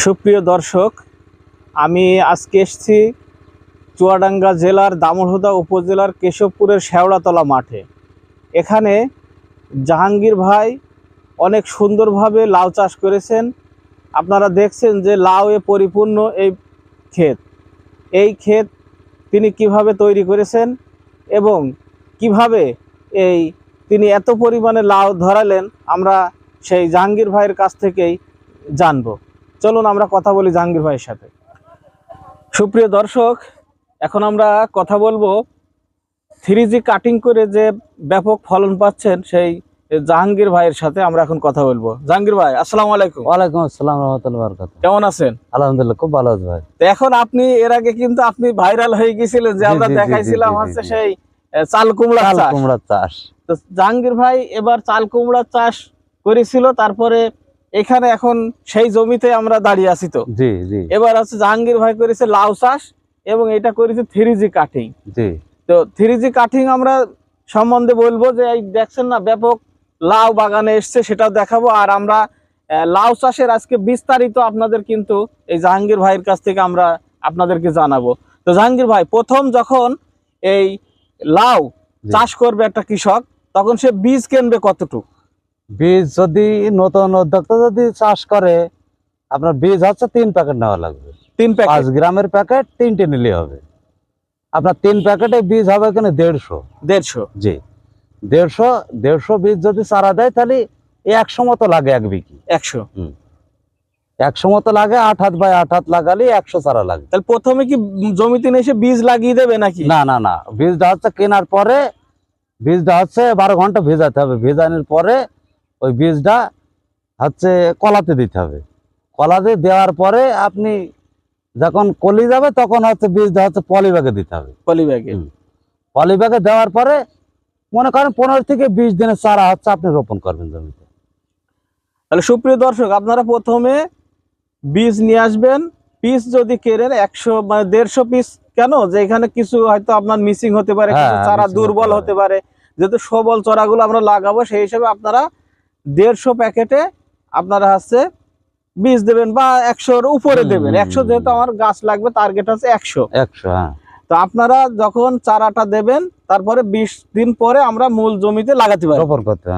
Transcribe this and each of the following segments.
সুপ্রিয় দর্শক, আমি আজকে এসেছি চুয়াডাঙ্গা জেলার দামোহদা উপজেলার কেশবপুরের শেওড়াতলা মাঠে। এখানে জাহাঙ্গীর ভাই অনেক সুন্দরভাবে লাউ চাষ করেছেন। আপনারা দেখছেন যে লাউয়ে পরিপূর্ণ এই ক্ষেত তিনি কিভাবে তৈরি করেছেন এবং কিভাবে তিনি এত পরিমাণে লাউ ধরালেন, আমরা সেই জাহাঙ্গীর ভাইয়ের কাছ থেকেই জানবো। চলুন আমরা কথা বলি জাহাঙ্গীর ভাইয়ের সাথে। সুপ্রিয় দর্শক, এখন আমরা কথা বলবো 3G কাটিং করে যে ব্যাপক ফলন পাচ্ছেন সেই জাহাঙ্গীর ভাইয়ের সাথে। আমরা এখন কথা বলবো। জাহাঙ্গীর ভাই, আসসালামু আলাইকুম। ওয়ালাইকুম আসসালাম রাহমাতুল্লাহি ওয়া বারাকাতুহু। কেমন আছেন? আলহামদুলিল্লাহ, খুব ভালো আছি ভাই। তো এখন আপনি এর আগে কিন্তু আপনি ভাইরাল হয়ে গিয়েছিলেন যে আমরা দেখাইছিলাম হচ্ছে সেই চাল কুমড়া চাষ। তো জাহাঙ্গীর ভাই এবার চাল কুমড়া চাষ করেছিল, তারপরে এখানে এখন সেই জমিতে আমরা দাঁড়িয়ে আছি। তো জি জি, এবার হচ্ছে জাহাঙ্গীর ভাই করেছে লাউ চাষ এবং এটা করেছে 3G কাটিং। জি, তো 3G কাটিং আমরা সম্বন্ধে বলবো যে এই দেখছেন না ব্যাপক লাউ বাগানে এসছে, সেটাও দেখাবো। আর আমরা লাউ চাষের আজকে বিস্তারিত আপনাদের কিন্তু এই জাহাঙ্গীর ভাইয়ের কাছ থেকে আমরা আপনাদেরকে জানাবো। তো জাহাঙ্গীর ভাই, প্রথম যখন এই লাউ চাষ করবে একটা কৃষক, তখন সে বীজ কিনবে কতটুকু? বীজ যদি নতুন উদ্যোক্তা যদি চাষ করে, আপনার বীজ হচ্ছে 3 প্যাকেট নেওয়া লাগবে। 3 প্যাকেট? 5 গ্রামের প্যাকেট 3টে নিলে হবে। আপনার 3 প্যাকেটে বীজ হবে এখানে 150। জি, 150 বীজ যদি চারা দেয় তাহলে 100 মতো লাগে এক বিঘি। 100 মতো লাগে। 8 হাত বাই 8 হাত লাগালে 100 চারা লাগে। তাহলে প্রথমে কি জমিতে এসে বীজ লাগিয়ে দেবে নাকি? না না না, বীজটা হচ্ছে কেনার পরে বীজটা হচ্ছে 12 ঘন্টা ভেজাতে হবে। ভেজানোর পরে ওই বীজটা হচ্ছে কলাতে দিতে হবে। কলাতে দেওয়ার পরে আপনি যখন কলি যাবে তখন হচ্ছে বীজটা হচ্ছে পলিব্যাগে দিতে হবে। পলিব্যাগে দেওয়ার পরে মনে করেন 15 থেকে 20 দিনের চারা হচ্ছে আপনি রোপণ করবেন জমিতে। তাহলে সুপ্রিয় দর্শক, আপনারা প্রথমে বীজ নিয়ে আসবেন। পিস যদি কেনেন 100 মানে 150 পিস, কেন যে এখানে কিছু হয়তো আপনার মিসিং হতে পারে, কিছু চারা দুর্বল হতে পারে। যেহেতু সবল চারাগুলো আমরা লাগাবো, সেই হিসাবে আপনারা 150 প্যাকেটে আপনারা হচ্ছে বীজ দেবেন বা 100-এর উপরে দেবেন। 100 যেহেতু আমার গাছ লাগবে, টার্গেট হচ্ছে 100। হ্যাঁ। তো আপনারা যখন চারাটা দেবেন তারপরে 20 দিন পরে আমরা মূল জমিতে লাগাতে পারি, রোপণ করতে।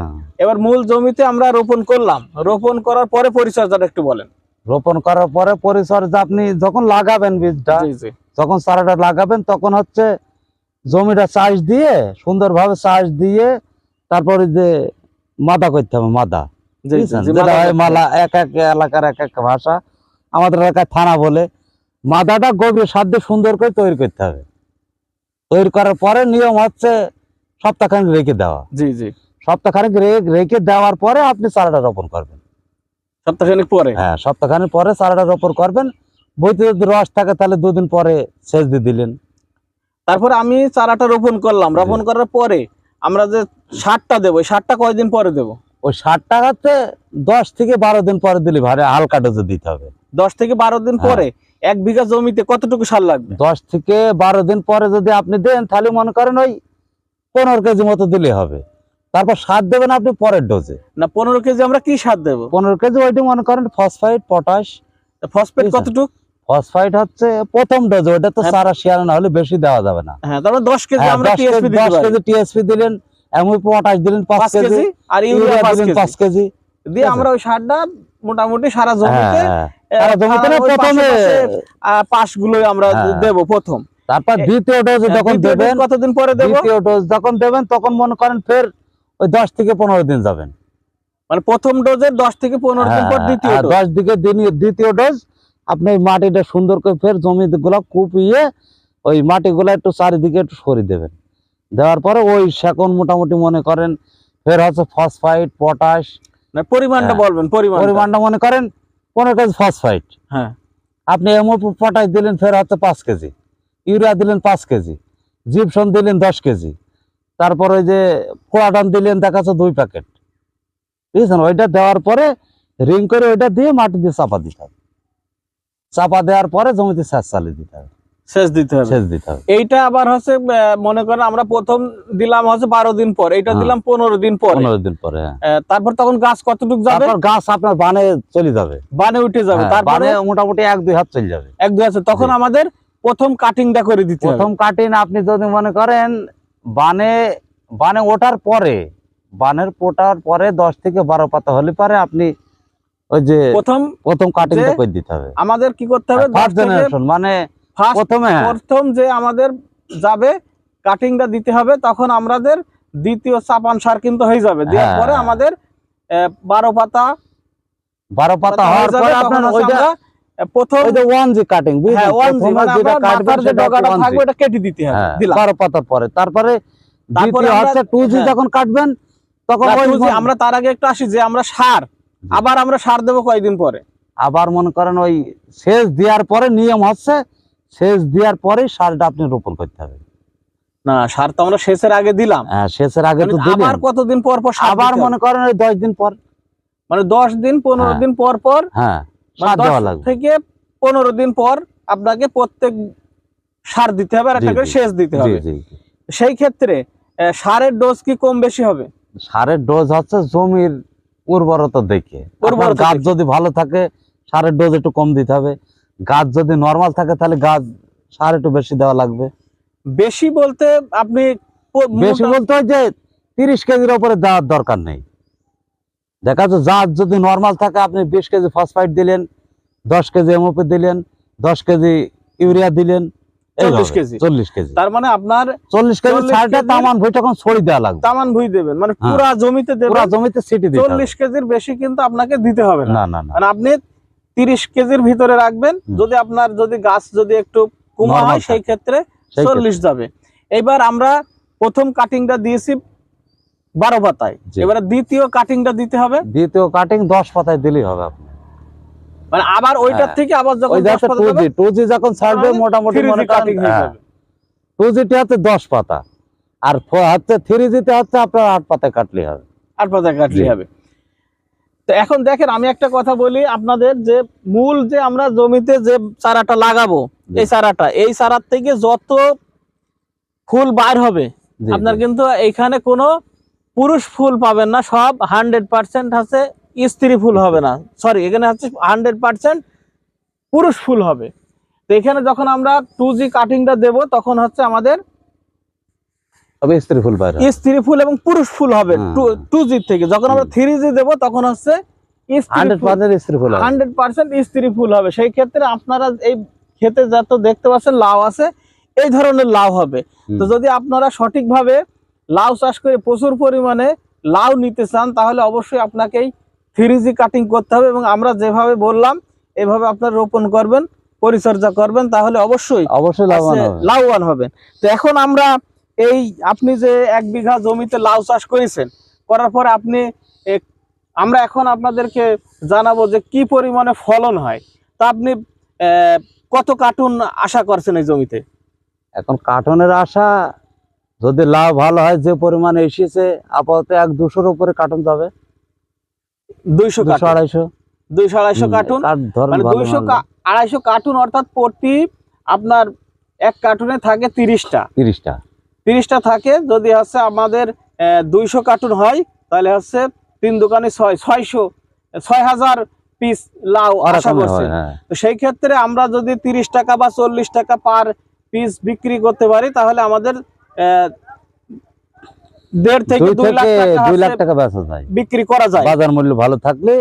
এবার মূল জমিতে আমরা রোপণ করলাম। রোপণ করার পরে পরিচর্যাটা একটু বলেন। রোপণ করার পরে পরিচর্যা আপনি যখন লাগাবেন বীজটা, যখন চারাটা লাগাবেন তখন হচ্ছে জমিটা চাষ দিয়ে সুন্দরভাবে চাষ দিয়ে তারপরে যে মাদা করতে হবে। মাদা যেটা হয় মালা, এক এক এলাকার এক এক ভাষা, আমাদের এলাকায় থানা বলে। মাদাটা গভীর সাধ্য সুন্দর করে তৈরি করতে হবে। তৈরি করার পরে নিয়ম হচ্ছে সপ্তাহখানেক রেখে দেওয়া। সপ্তাহখানেক রেখে দেওয়ার পরে আপনি চারাটা রোপণ করবেন। সপ্তাহখানেক পরে? হ্যাঁ, সপ্তাহখানেক পরে চারাটা রোপণ করবেন। বইতে যদি রস থাকে তাহলে 2 দিন পরে সেচ দিয়ে দিলেন। তারপরে আমি চারাটা রোপণ করলাম। রোপণ করার পরে আমরা যে সারটা দেবো, সারটা কয়দিন পরে দেবো? ওই সারটা হচ্ছে 10 থেকে 12 দিন পরে দিলে ভারে হালকা ডোজে দিতে হবে। 10 থেকে 12 দিন পরে 1 বিঘা জমিতে কতটুকু সার লাগবে? 10 থেকে 12 দিন পরে যদি আপনি দেন তাহলে মনে করেন ওই 15 কেজি মতো দিলে হবে। তারপর সার দেবেন আপনি পরের ডোজে। না, 15 কেজি আমরা কি সার দেবো? 15 কেজি ওইটা মনে করেন ফসফেট, পটাশ। ফসফেট কতটুকু? ফসফাইট হচ্ছে প্রথম ডোজ, ওটা তো সারা শেয়ার না হলে বেশি দেওয়া যাবে না। হ্যাঁ, তারপর 10 কেজি আমরা টিএসপি দিতে পারি। 10 কেজি টিএসপি দিলেন, এমনি পটাশ দিলেন 5 কেজি, আর ইউরিয়া 5 কেজি দিয়ে আমরা ওই সারটা মোটামুটি সারা জমিতে প্রথমে পাশগুলোই আমরা দেব প্রথম। তারপর দ্বিতীয় ডোজ যখন দেবেন, কতদিন পরে দেব? দ্বিতীয় ডোজ যখন দেবেন তখন মনে করেন ফের ওই 10 থেকে 15 দিন যাবেন। মানে প্রথম ডোজের 10 থেকে 15 দিন পর দ্বিতীয় ডোজ। 10 দিকে দ্বিতীয় ডোজ। আপনি মাটিটা সুন্দর করে ফের জমিগুলো কুপিয়ে ওই মাটিগুলো একটু চারিদিকে একটু সরিয়ে দেবেন। দেওয়ার পরে ওই সেকন মোটামুটি মনে করেন ফের হচ্ছে ফসফাইট, পটাশ। পরিমাণটা বলবেন। পরিমাণটা মনে করেন 15 কেজি ফসফাইট। হ্যাঁ, আপনি পটাশ দিলেন ফের হচ্ছে 5 কেজি, ইউরিয়া দিলেন 5 কেজি, জিপসন দিলেন 10 কেজি, তারপর ওই যে কোয়াডান দিলেন দেখা যাচ্ছে 2 প্যাকেট। বুঝছেন? ওইটা দেওয়ার পরে রিং করে ওইটা দিয়ে মাটি দিয়ে চাপা দিতে হবে। চাপা দেওয়ার পরে জমিতে সেচ চালিয়ে দিতে হবে। সেচ দিতে হবে। সেচ দিতে হবে। এইটা আবার হচ্ছে মনে করেন আমরা প্রথম দিলাম হচ্ছে 12 দিন পর, এইটা দিলাম 15 দিন পরে। 15 দিন পরে, হ্যাঁ। তারপর তখন গাছ কতটুকু যাবে? তারপর গাছ আপনার বানে চলে যাবে, বানে উঠে যাবে। হ্যাঁ, তারপরে বানে মোটামুটি 1-2 হাত চলে যাবে। 1-2 আছে, তখন আমাদের প্রথম কাটিংটা করে দিতে হবে। প্রথম কাটিং আপনি যদি মনে করেন বানে ওঠার পরে, বানের পোটার পরে 10 থেকে 12 পাতা হলে পারে আপনি ওই যে প্রথম কাটিংটা করে দিতে হবে। আমাদের কি করতে হবে? ফার্স্ট জেনারেশন মানে প্রথম যে আমাদের যাবে কাটিংটা দিতে হবে, তখন আমাদের দ্বিতীয় চাপান সার কিন্তু হয়ে যাবে। দেওয়ার পরে আমাদের 12 পাতা হওয়ার পরে আপনার ওইটা প্রথম ওই যে 1G কাটিং, হ্যাঁ 1G মানে আমরা মাথার যে ডগাটা থাকবে ওটা কেটে দিতে হবে। দিলাম 12 পাতার পরে। তারপরে দ্বিতীয় হচ্ছে 2G যখন কাটবেন তখন আমরা তার আগে একটু আসি যে আমরা সার, আবার আমরা সার দেব কয়েকদিন পরে। আবার মনে করেন ওই সেচ দেওয়ার পরে নিয়ম হচ্ছে সেচ দেওয়ার পরে সারটা আপনি রোপণ করতে হবে। না, সার তো আমরা সেচের আগে দিলাম। হ্যাঁ, সেচের আগে তো দিলেন। আবার কতদিন পর পর সার আবার মনে করেন ওই 10 দিন পর, মানে 10 দিন 15 দিন পর পর, হ্যাঁ, সার দেওয়া লাগবে। থেকে 15 দিন পর আপনাকে প্রত্যেক সার দিতে হবে আর একটা করে সেচ দিতে হবে। সেই ক্ষেত্রে সারের ডোজ কি কম বেশি হবে? সারের ডোজ হচ্ছে জমির উর্বরতা দেখে। গাছ যদি ভালো থাকে সারের ডোজ একটু কম দিতে হবে, গাছ যদি নরমাল থাকে তাহলে গাছ সার একটু বেশি দেওয়া লাগবে। বেশি বলতে আপনি বেশি বলতে হয় যে 30 কেজির উপরে দেওয়ার দরকার নেই। দেখা যাচ্ছে গাছ যদি নরমাল থাকে আপনি 20 কেজি ফসফাইট দিলেন, 10 কেজি এমওপি দিলেন, 10 কেজি ইউরিয়া দিলেন, 40 কেজি। তার মানে আপনার 40 কেজি সারটা তামান ভুঁই তখন ছড়ি দেওয়া লাগবে। তামান ভুঁই দেবেন মানে পুরা জমিতে দেবেন, পুরা জমিতে ছিটি দিতে হবে। 40 কেজির বেশি কিন্তু আপনাকে দিতে হবে না। না। মানে আপনি 30 কেজির ভিতরে রাখবেন। যদি আপনার গাছ যদি একটু কমা হয় সেই ক্ষেত্রে 40 যাবে। এবার আমরা প্রথম কাটিংটা দিয়েছি 12 পাতায়, এবারে দ্বিতীয় কাটিংটা দিতে হবে। দ্বিতীয় কাটিং 10 পাতায় দিলেই হবে আপনি। মানে আবার ওইটার থেকে আবার যখন 10 পাতা হবে 2G যখন ছাড়বে মোটামুটি মনে করেন 2G তে হচ্ছে 10 পাতা আর হচ্ছে 3G তে হচ্ছে আপনার 8 পাতায় কাটলেই হবে। 8 পাতায় কাটলেই হবে। তো এখন দেখেন আমি একটা কথা বলি আপনাদের, যে মূল যে আমরা জমিতে যে চারাটা লাগাবো, এই চারার থেকে যত ফুল বাইর হবে আপনার কিন্তু এখানে কোনো পুরুষ ফুল পাবেন না, সব 100% আছে স্ত্রী ফুল হবে না, সরি এখানে হচ্ছে 100% পুরুষ ফুল হবে। তো এখানে যখন আমরা 2G কাটিংটা দেব তখন হচ্ছে আমাদের স্ত্রী ফুল বাইরে, স্ত্রী ফুল এবং পুরুষ ফুল হবে 2G থেকে। যখন আমরা 3G দেব তখন হচ্ছে 100% স্ত্রী ফুল হবে। সেই ক্ষেত্রে আপনারা এই ক্ষেতে যত দেখতে পাচ্ছেন লাউ আছে, এই ধরনের লাউ হবে। তো যদি আপনারা সঠিকভাবে লাউ চাষ করে প্রচুর পরিমাণে লাউ নিতে চান তাহলে অবশ্যই আপনাকেই 3G কাটিং করতে হবে এবং আমরা যেভাবে বললাম এভাবে আপনারা রোপণ করবেন, পরিচর্যা করবেন, তাহলে অবশ্যই লাভবান হবেন। তো এখন আমরা এই আপনি যে 1 বিঘা জমিতে লাউ চাষ করেছেন, করার পর আমরা এখন আপনাদেরকে জানাবো যে কি পরিমাণে ফলন হয়। তা আপনি কত কার্টুন আশা করছেন এই জমিতে? এখন কার্টুনের আশা যদি লাভ ভালো হয় যে পরিমাণে এসেছে আপাতত 100-200 উপরে কার্টুন যাবে। 200-250 কার্টুন, মানে 200-250 কার্টুন, অর্থাৎ প্রতি আপনার 1 কার্টুনে থাকে 30টা থাকে। যদি হচ্ছে আমাদের 200 কার্টুন হয় তাহলে হচ্ছে 3 দোকানে 6,000 পিস লাউ আশা করছে। তো সেই ক্ষেত্রে আমরা যদি 30 টাকা বা 40 টাকা পার পিস বিক্রি করতে পারি তাহলে আমাদের 1.5 থেকে 2 লাখ টাকা বিক্রি করা যায়। বাজার মূল্য ভালো থাকলে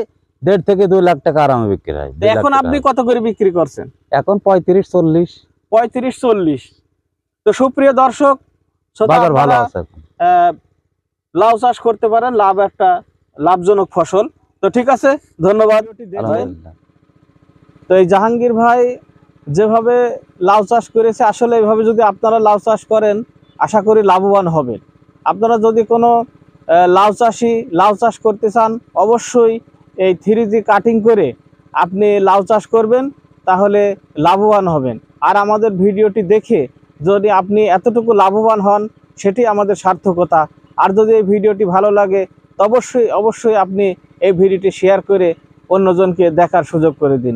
1.5 থেকে 2 লাখ টাকা আরামে বিক্রি হয়। এখন আপনি কত করে বিক্রি করছেন? এখন 35-40। তো সুপ্রিয় দর্শক, বাজার ভালো আছে, লাউ চাষ করতে পারেন, একটা লাভজনক ফসল। তো ঠিক আছে, ধন্যবাদ। তো এই জাহাঙ্গীর ভাই যেভাবে লাউ চাষ করেছে, আসলে এইভাবে যদি আপনারা লাউ চাষ করেন আশা করি লাভবান হবেন। আপনারা যদি কোনো লাউ চাষ করতে চান অবশ্যই এই 3G কাটিং করে আপনি লাউ চাষ করবেন, তাহলে লাভবান হবেন। আর আমাদের ভিডিওটি দেখে যদি আপনি এতটুকু লাভবান হন সেটি আমাদের সার্থকতা। আর যদি এই ভিডিওটি ভালো লাগে তো অবশ্যই আপনি এই ভিডিওটি শেয়ার করে অন্যজনকে দেখার সুযোগ করে দিন।